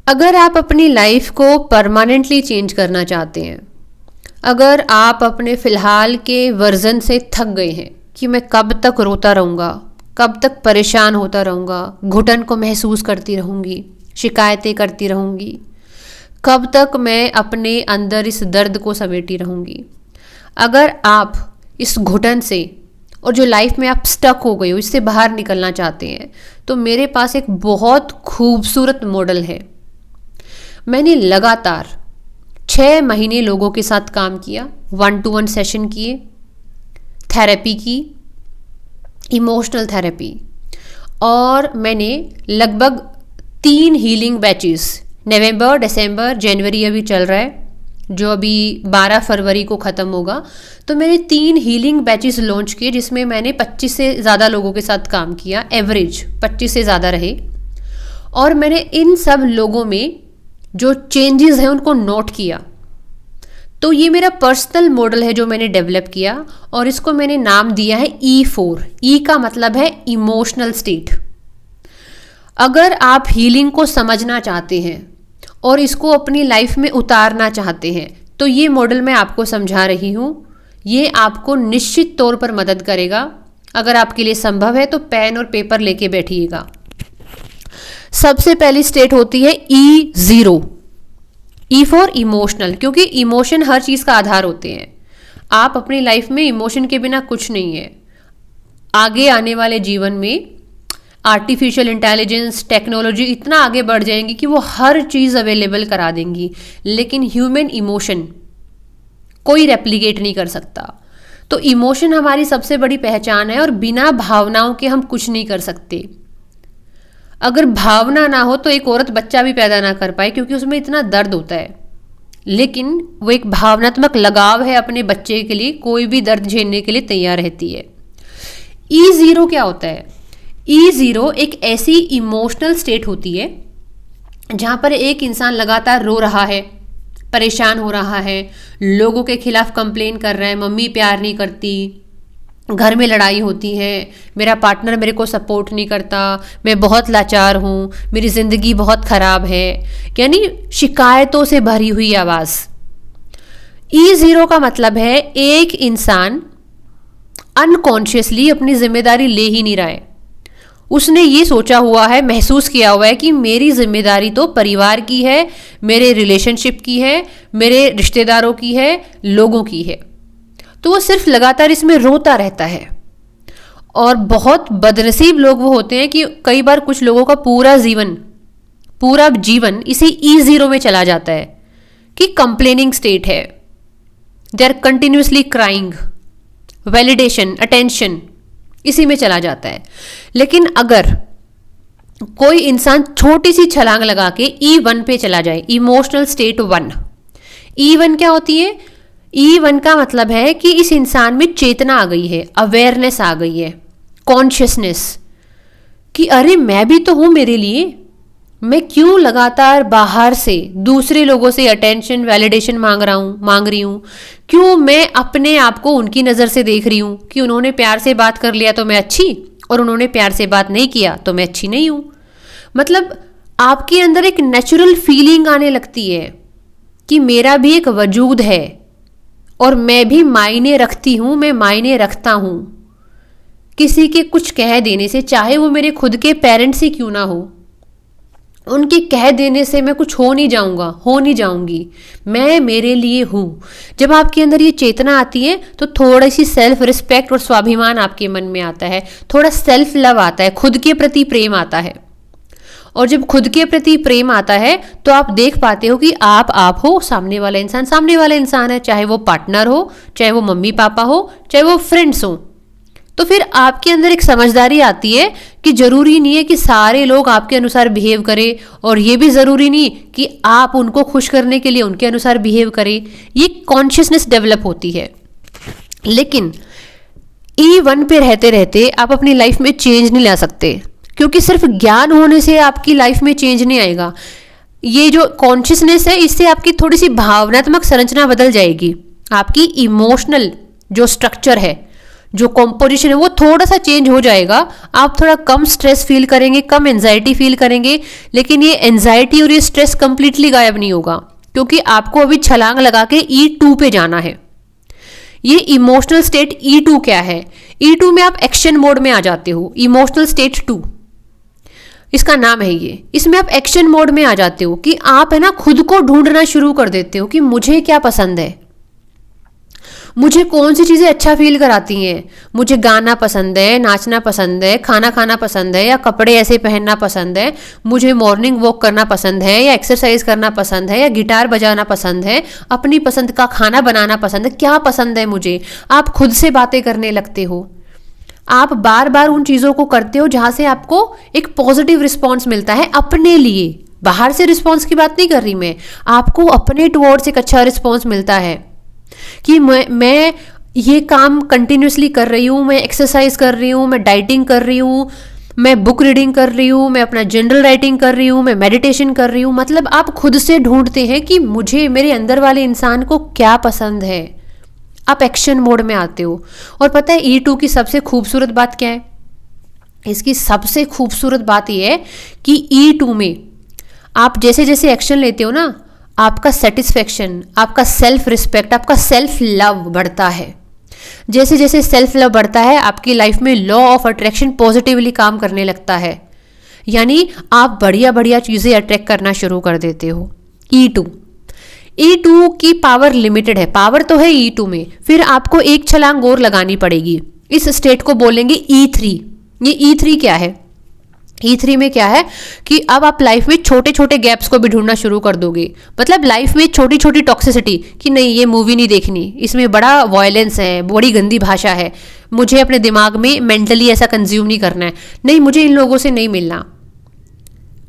अगर आप अपनी लाइफ को परमानेंटली चेंज करना चाहते हैं, अगर आप अपने फ़िलहाल के वर्जन से थक गए हैं कि मैं कब तक रोता रहूँगा, कब तक परेशान होता रहूँगा, घुटन को महसूस करती रहूँगी, शिकायतें करती रहूँगी, कब तक मैं अपने अंदर इस दर्द को समेटी रहूँगी। अगर आप इस घुटन से और जो लाइफ में आप स्टक हो गए हो इससे बाहर निकलना चाहते हैं, तो मेरे पास एक बहुत खूबसूरत मॉडल है। मैंने लगातार 6 महीने लोगों के साथ काम किया, 1-to-1 सेशन किए, थेरेपी की, इमोशनल थेरेपी, और मैंने लगभग 3 हीलिंग बैचेस, नवंबर, दिसंबर, जनवरी अभी चल रहा है, जो अभी 12 फरवरी को ख़त्म होगा। तो मैंने 3 हीलिंग बैचेस लॉन्च किए जिसमें मैंने 25 से ज़्यादा लोगों के साथ काम किया, एवरेज 25 से ज़्यादा रहे। और मैंने इन सब लोगों में जो चेंजेस हैं उनको नोट किया। तो ये मेरा पर्सनल मॉडल है जो मैंने डेवलप किया, और इसको मैंने नाम दिया है E4। ई का मतलब है इमोशनल स्टेट। अगर आप हीलिंग को समझना चाहते हैं और इसको अपनी लाइफ में उतारना चाहते हैं, तो ये मॉडल मैं आपको समझा रही हूँ। ये आपको निश्चित तौर पर मदद करेगा। अगर आपके लिए संभव है तो पेन और पेपर लेके बैठिएगा। सबसे पहली स्टेट होती है E0। ई फॉर इमोशनल, क्योंकि इमोशन हर चीज़ का आधार होते हैं। आप अपनी लाइफ में इमोशन के बिना कुछ नहीं है। आगे आने वाले जीवन में आर्टिफिशियल इंटेलिजेंस, टेक्नोलॉजी इतना आगे बढ़ जाएंगी कि वो हर चीज़ अवेलेबल करा देंगी, लेकिन ह्यूमन इमोशन कोई रेप्लिकेट नहीं कर सकता। तो इमोशन हमारी सबसे बड़ी पहचान है, और बिना भावनाओं के हम कुछ नहीं कर सकते। अगर भावना ना हो तो एक औरत बच्चा भी पैदा ना कर पाए, क्योंकि उसमें इतना दर्द होता है। लेकिन वो एक भावनात्मक लगाव है अपने बच्चे के लिए, कोई भी दर्द झेलने के लिए तैयार रहती है। E0 क्या होता है? E0 एक ऐसी इमोशनल स्टेट होती है जहाँ पर एक इंसान लगातार रो रहा है, परेशान हो रहा है, लोगों के खिलाफ कंप्लेन कर रहा है, मम्मी प्यार नहीं करती, घर में लड़ाई होती है, मेरा पार्टनर मेरे को सपोर्ट नहीं करता, मैं बहुत लाचार हूँ, मेरी ज़िंदगी बहुत ख़राब है, यानी शिकायतों से भरी हुई आवाज़। E0 का मतलब है एक इंसान अनकॉन्शियसली अपनी जिम्मेदारी ले ही नहीं रहा है। उसने ये सोचा हुआ है, महसूस किया हुआ है कि मेरी जिम्मेदारी तो परिवार की है, मेरे रिलेशनशिप की है, मेरे रिश्तेदारों की है, लोगों की है। तो वो सिर्फ लगातार इसमें रोता रहता है। और बहुत बदनसीब लोग वो होते हैं कि कई बार कुछ लोगों का पूरा जीवन इसी E0 में चला जाता है कि कंप्लेनिंग स्टेट है। They are continuously crying, validation, attention, इसी में चला जाता है। लेकिन अगर कोई इंसान छोटी सी छलांग लगा के E1 पे चला जाए, इमोशनल स्टेट 1। E1 क्या होती है? E1 का मतलब है कि इस इंसान में चेतना आ गई है, अवेयरनेस आ गई है, कॉन्शियसनेस, कि अरे मैं भी तो हूँ मेरे लिए, मैं क्यों लगातार बाहर से दूसरे लोगों से अटेंशन, वैलिडेशन मांग रही हूँ, क्यों मैं अपने आप को उनकी नज़र से देख रही हूँ कि उन्होंने प्यार से बात कर लिया तो मैं अच्छी, और उन्होंने प्यार से बात नहीं किया तो मैं अच्छी नहीं हूँ। मतलब आपके अंदर एक नेचुरल फीलिंग आने लगती है कि मेरा भी एक वजूद है और मैं भी मायने रखती हूँ, मैं मायने रखता हूँ। किसी के कुछ कह देने से, चाहे वो मेरे खुद के पेरेंट्स ही क्यों ना हो, उनके कह देने से मैं कुछ हो नहीं जाऊंगी, मैं मेरे लिए हूँ। जब आपके अंदर ये चेतना आती है तो थोड़ी सी सेल्फ रिस्पेक्ट और स्वाभिमान आपके मन में आता है, थोड़ा सेल्फ लव आता है, खुद के प्रति प्रेम आता है। और जब खुद के प्रति प्रेम आता है तो आप देख पाते हो कि आप हो, सामने वाला इंसान है, चाहे वो पार्टनर हो, चाहे वो मम्मी पापा हो, चाहे वो फ्रेंड्स हो। तो फिर आपके अंदर एक समझदारी आती है कि जरूरी नहीं है कि सारे लोग आपके अनुसार बिहेव करें, और ये भी ज़रूरी नहीं कि आप उनको खुश करने के लिए उनके अनुसार बिहेव करें। ये कॉन्शियसनेस डेवलप होती है। लेकिन E1 पे रहते रहते आप अपनी लाइफ में चेंज नहीं ला सकते, क्योंकि सिर्फ ज्ञान होने से आपकी लाइफ में चेंज नहीं आएगा। ये जो कॉन्शियसनेस है, इससे आपकी थोड़ी सी भावनात्मक संरचना बदल जाएगी। आपकी इमोशनल जो स्ट्रक्चर है, जो कॉम्पोजिशन है वो थोड़ा सा चेंज हो जाएगा। आप थोड़ा कम स्ट्रेस फील करेंगे, कम एंजाइटी फील करेंगे, लेकिन ये एंजाइटी और ये स्ट्रेस कंप्लीटली गायब नहीं होगा, क्योंकि आपको अभी छलांग लगा के E2 पे जाना है। ये इमोशनल स्टेट E2 क्या है? E2 में आप एक्शन मोड में आ जाते हो। इमोशनल स्टेट 2 इसका नाम है ये। इसमें आप एक्शन मोड में आ जाते हो कि आप है ना खुद को ढूंढना शुरू कर देते हो कि मुझे क्या पसंद है, मुझे कौन सी चीज़ें अच्छा फील कराती हैं। मुझे गाना पसंद है, नाचना पसंद है, खाना खाना पसंद है, या कपड़े ऐसे पहनना पसंद है, मुझे मॉर्निंग वॉक करना पसंद है, या एक्सरसाइज करना पसंद है, या गिटार बजाना पसंद है, अपनी पसंद का खाना बनाना पसंद है। क्या पसंद है मुझे? आप खुद से बातें करने लगते हो। आप बार बार उन चीज़ों को करते हो जहाँ से आपको एक पॉजिटिव रिस्पॉन्स मिलता है अपने लिए। बाहर से रिस्पॉन्स की बात नहीं कर रही मैं, आपको अपने टुवर्ड्स एक अच्छा रिस्पॉन्स मिलता है कि मैं ये काम कंटिन्यूसली कर रही हूँ, मैं एक्सरसाइज कर रही हूँ, मैं डाइटिंग कर रही हूँ, मैं बुक रीडिंग कर रही हूँ, मैं अपना जनरल राइटिंग कर रही हूँ, मैं मेडिटेशन कर रही हूँ। मतलब आप खुद से ढूंढते हैं कि मुझे मेरे अंदर वाले इंसान को क्या पसंद है। आप एक्शन मोड में आते हो। और पता है E2 की सबसे खूबसूरत बात क्या है? इसकी सबसे खूबसूरत बात यह है कि E2 में आप जैसे जैसे एक्शन लेते हो ना, आपका सेटिस्फेक्शन, आपका सेल्फ रिस्पेक्ट, आपका सेल्फ लव बढ़ता है। जैसे जैसे सेल्फ लव बढ़ता है, आपकी लाइफ में लॉ ऑफ अट्रैक्शन पॉजिटिवली काम करने लगता है। यानी आप बढ़िया बढ़िया चीज़ें अट्रैक्ट करना शुरू कर देते हो। E2 की पावर लिमिटेड है। पावर तो है E2 में, फिर आपको एक छलांग और लगानी पड़ेगी। इस स्टेट को बोलेंगे E3। ये E3 क्या है? E3 में क्या है कि अब आप लाइफ में छोटे छोटे गैप्स को भी ढूंढना शुरू कर दोगे। मतलब लाइफ में छोटी छोटी टॉक्सिसिटी कि नहीं ये मूवी नहीं देखनी, इसमें बड़ा वायलेंस है, बड़ी गंदी भाषा है, मुझे अपने दिमाग में मेंटली ऐसा कंज्यूम नहीं करना है, नहीं मुझे इन लोगों से नहीं मिलना,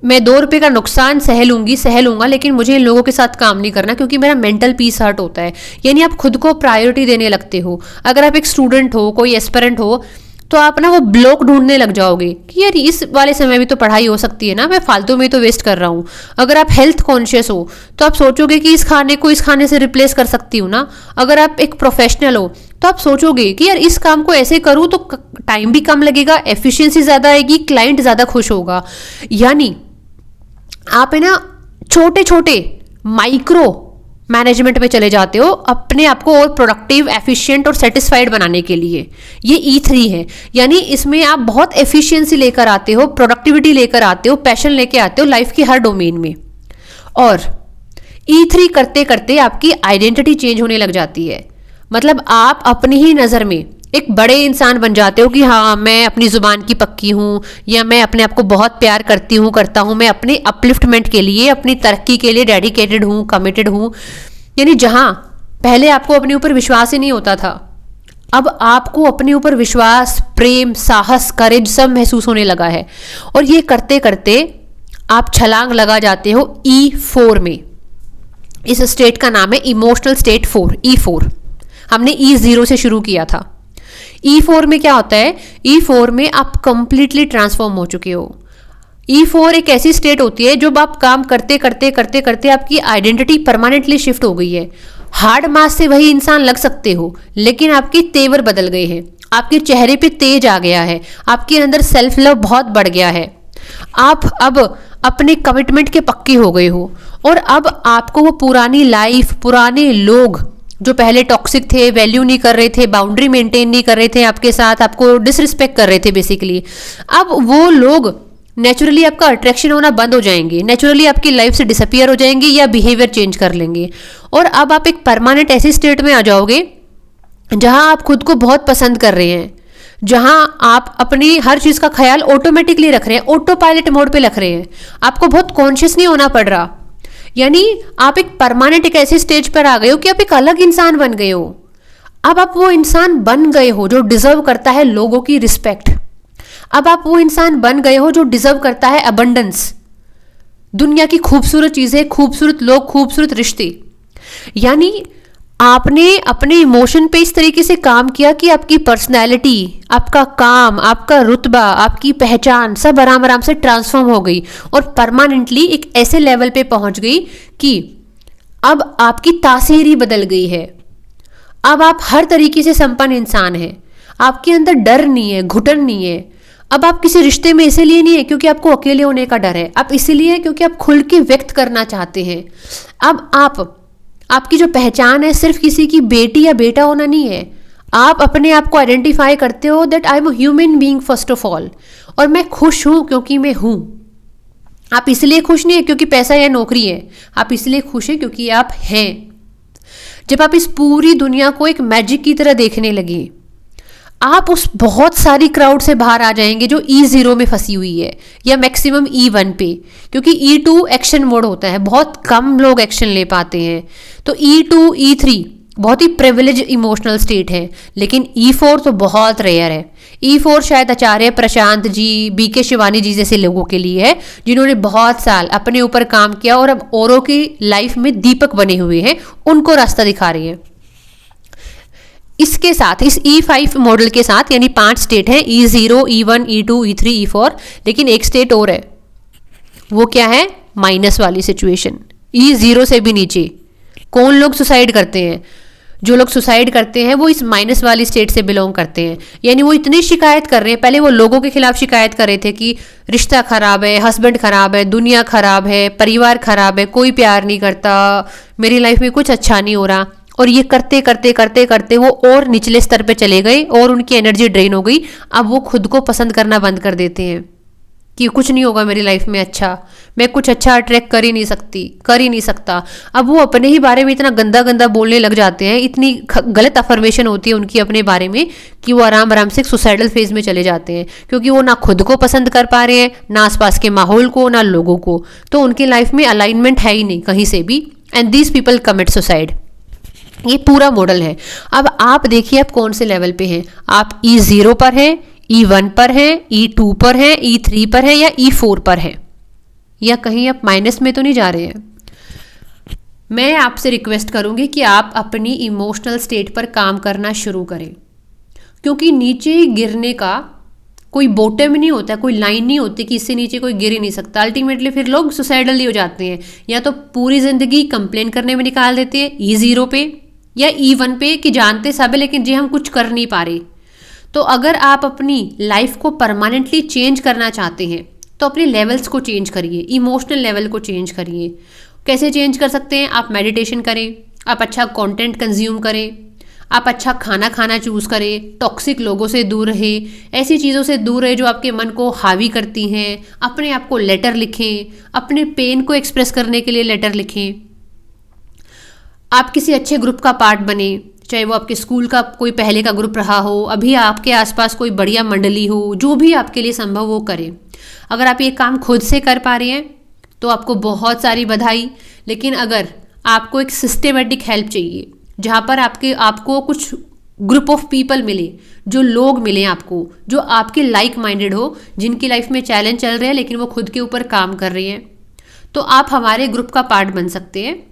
मैं 2 रुपये का नुकसान सह लूँगा, लेकिन मुझे इन लोगों के साथ काम नहीं करना क्योंकि मेरा मेंटल पीस हर्ट होता है। यानी आप खुद को प्रायोरिटी देने लगते हो। अगर आप एक स्टूडेंट हो, कोई एस्पिरेंट हो, तो आप ना वो ब्लॉक ढूंढने लग जाओगे कि यार इस वाले समय भी तो पढ़ाई हो सकती है ना, मैं फालतू में तो वेस्ट कर रहा हूँ। अगर आप हेल्थ कॉन्शियस हो तो आप सोचोगे कि इस खाने को इस खाने से रिप्लेस कर सकती हूँ ना। अगर आप एक प्रोफेशनल हो तो आप सोचोगे कि यार इस काम को ऐसे करूँ तो टाइम भी कम लगेगा, एफिशिएंसी ज़्यादा आएगी, क्लाइंट ज़्यादा खुश होगा। यानी आप है ना छोटे छोटे माइक्रो मैनेजमेंट में चले जाते हो अपने आप को और प्रोडक्टिव, एफिशिएंट और सेटिस्फाइड बनाने के लिए। ये E3 है। यानी इसमें आप बहुत एफिशिएंसी लेकर आते हो, प्रोडक्टिविटी लेकर आते हो, पैशन लेकर आते हो लाइफ की हर डोमेन में। और E3 करते करते आपकी आइडेंटिटी चेंज होने लग जाती है। मतलब आप अपनी ही नज़र में एक बड़े इंसान बन जाते हो कि हाँ मैं अपनी ज़ुबान की पक्की हूँ, या मैं अपने आप को बहुत प्यार करता हूँ, मैं अपने अपलिफ्टमेंट के लिए, अपनी तरक्की के लिए डेडिकेटेड हूँ, कमिटेड हूँ। यानी जहाँ पहले आपको अपने ऊपर विश्वास ही नहीं होता था, अब आपको अपने ऊपर विश्वास, प्रेम, साहस, करेज सब महसूस होने लगा है। और ये करते करते आप छलांग लगा जाते हो E4 में। इस स्टेट का नाम है इमोशनल स्टेट 4, E4। हमने E0 से शुरू किया था। E4 में क्या होता है? E4 में आप कंप्लीटली ट्रांसफॉर्म हो चुके हो। E4 एक ऐसी स्टेट होती है जब आप काम करते करते करते करते आपकी आइडेंटिटी परमानेंटली शिफ्ट हो गई है। हार्ड मास से वही इंसान लग सकते हो, लेकिन आपके तेवर बदल गए हैं, आपके चेहरे पे तेज आ गया है, आपके अंदर सेल्फ लव बहुत बढ़ गया है, आप अब अपने कमिटमेंट के पक्के हो गए हो। और अब आपको वो पुरानी लाइफ, पुराने लोग जो पहले टॉक्सिक थे, वैल्यू नहीं कर रहे थे, बाउंड्री मेंटेन नहीं कर रहे थे आपके साथ, आपको डिसरिस्पेक्ट कर रहे थे बेसिकली, अब वो लोग नेचुरली आपका अट्रैक्शन होना बंद हो जाएंगे, नेचुरली आपकी लाइफ से डिसअपियर हो जाएंगे या बिहेवियर चेंज कर लेंगे। और अब आप एक परमानेंट ऐसी स्टेट में आ जाओगे जहां आप खुद को बहुत पसंद कर रहे हैं, जहां आप अपनी हर चीज़ का ख्याल ऑटोमेटिकली रख रहे हैं, ऑटो पायलट मोड पे रख रहे हैं, आपको बहुत कॉन्शियस नहीं होना पड़ रहा। यानी आप एक परमानेंट एक ऐसी स्टेज पर आ गए हो कि आप एक अलग इंसान बन गए हो। अब आप वो इंसान बन गए हो जो डिजर्व करता है लोगों की रिस्पेक्ट। अब आप वो इंसान बन गए हो जो डिजर्व करता है अबंडेंस, दुनिया की खूबसूरत चीजें, खूबसूरत लोग, खूबसूरत रिश्ते। यानी आपने अपने इमोशन पे इस तरीके से काम किया कि आपकी पर्सनैलिटी, आपका काम, आपका रुतबा, आपकी पहचान सब आराम आराम से ट्रांसफॉर्म हो गई और परमानेंटली एक ऐसे लेवल पे पहुंच गई कि अब आपकी तासीर ही बदल गई है। अब आप हर तरीके से संपन्न इंसान हैं। आपके अंदर डर नहीं है, घुटन नहीं है। अब आप किसी रिश्ते में इसीलिए नहीं है क्योंकि आपको अकेले होने का डर है, आप इसीलिए क्योंकि आप खुल के व्यक्त करना चाहते हैं। अब आपकी जो पहचान है सिर्फ किसी की बेटी या बेटा होना नहीं है। आप अपने आप को आइडेंटिफाई करते हो that I am a human being first of all, और मैं खुश हूं क्योंकि मैं हूं। आप इसलिए खुश नहीं है क्योंकि पैसा या नौकरी है, आप इसलिए खुश हैं क्योंकि आप हैं। जब आप इस पूरी दुनिया को एक मैजिक की तरह देखने लगे, आप उस बहुत सारी क्राउड से बाहर आ जाएंगे जो E0 में फंसी हुई है, या मैक्सिमम E1 पे, क्योंकि E2 एक्शन मोड होता है, बहुत कम लोग एक्शन ले पाते हैं। तो E2 E3 बहुत ही प्रिविलेज इमोशनल स्टेट है, लेकिन E4 तो बहुत रेयर है। E4 शायद आचार्य प्रशांत जी, BK शिवानी जी जैसे लोगों के लिए है, जिन्होंने बहुत साल अपने ऊपर काम किया और अब औरों की लाइफ में दीपक बने हुए हैं, उनको रास्ता दिखा रही है। इसके साथ, इस E5 मॉडल के साथ, यानी 5 स्टेट हैं, E0 E1 E2 E3 E4, लेकिन एक स्टेट और है। वो क्या है? माइनस वाली सिचुएशन, E0 से भी नीचे। कौन लोग सुसाइड करते हैं? जो लोग सुसाइड करते हैं वो इस माइनस वाली स्टेट से बिलोंग करते हैं। यानी वो इतनी शिकायत कर रहे हैं, पहले वो लोगों के खिलाफ शिकायत कर रहे थे कि रिश्ता खराब है, हस्बैंड खराब है, दुनिया खराब है, परिवार खराब है, कोई प्यार नहीं करता, मेरी लाइफ में कुछ अच्छा नहीं हो रहा। और ये करते करते करते करते वो और निचले स्तर पे चले गए और उनकी एनर्जी ड्रेन हो गई। अब वो खुद को पसंद करना बंद कर देते हैं कि कुछ नहीं होगा मेरी लाइफ में अच्छा, मैं कुछ अच्छा अट्रैक्ट कर ही नहीं सकता। अब वो अपने ही बारे में इतना गंदा गंदा बोलने लग जाते हैं, इतनी गलत अफर्मेशन होती है उनकी अपने बारे में कि वो आराम आराम से सुसाइडल फेज में चले जाते हैं, क्योंकि वो ना खुद को पसंद कर पा रहे हैं, ना आसपास के माहौल को, ना लोगों को। तो उनकी लाइफ में अलाइनमेंट है ही नहीं कहीं से भी, and these people commit suicide. ये पूरा मॉडल है। अब आप देखिए आप कौन से लेवल पे हैं। आप E0 पर हैं, E1 पर हैं, E2 पर हैं, E3 पर हैं, या E4 पर हैं, या कहीं आप माइनस में तो नहीं जा रहे हैं। मैं आपसे रिक्वेस्ट करूंगी कि आप अपनी इमोशनल स्टेट पर काम करना शुरू करें, क्योंकि नीचे गिरने का कोई बॉटम नहीं होता, कोई लाइन नहीं होती कि इससे नीचे कोई गिर ही नहीं सकता। अल्टीमेटली फिर लोग सुसाइडल ही हो जाते हैं, या तो पूरी जिंदगी कंप्लेन करने में निकाल देते हैं E0 पे या E1 पे कि जानते सब है लेकिन जी हम कुछ कर नहीं पा रहे। तो अगर आप अपनी लाइफ को परमानेंटली चेंज करना चाहते हैं तो अपने लेवल्स को चेंज करिए, इमोशनल लेवल को चेंज करिए। कैसे चेंज कर सकते हैं? आप मेडिटेशन करें, आप अच्छा कंटेंट कंज्यूम करें, आप अच्छा खाना खाना चूज़ करें, टॉक्सिक लोगों से दूर रहें, ऐसी चीज़ों से दूर रहें जो आपके मन को हावी करती हैं। अपने आप को लेटर लिखें, अपने पेन को एक्सप्रेस करने के लिए लेटर लिखें। आप किसी अच्छे ग्रुप का पार्ट बने, चाहे वो आपके स्कूल का कोई पहले का ग्रुप रहा हो, अभी आपके आसपास कोई बढ़िया मंडली हो, जो भी आपके लिए संभव वो करें। अगर आप ये काम खुद से कर पा रहे हैं तो आपको बहुत सारी बधाई, लेकिन अगर आपको एक सिस्टेमेटिक हेल्प चाहिए जहाँ पर आपको कुछ ग्रुप ऑफ पीपल मिले, जो लोग मिले आपको, जो आपके लाइक माइंडेड हो, जिनकी लाइफ में चैलेंज चल रहे हैं लेकिन वो खुद के ऊपर काम कर रहे हैं, तो आप हमारे ग्रुप का पार्ट बन सकते हैं।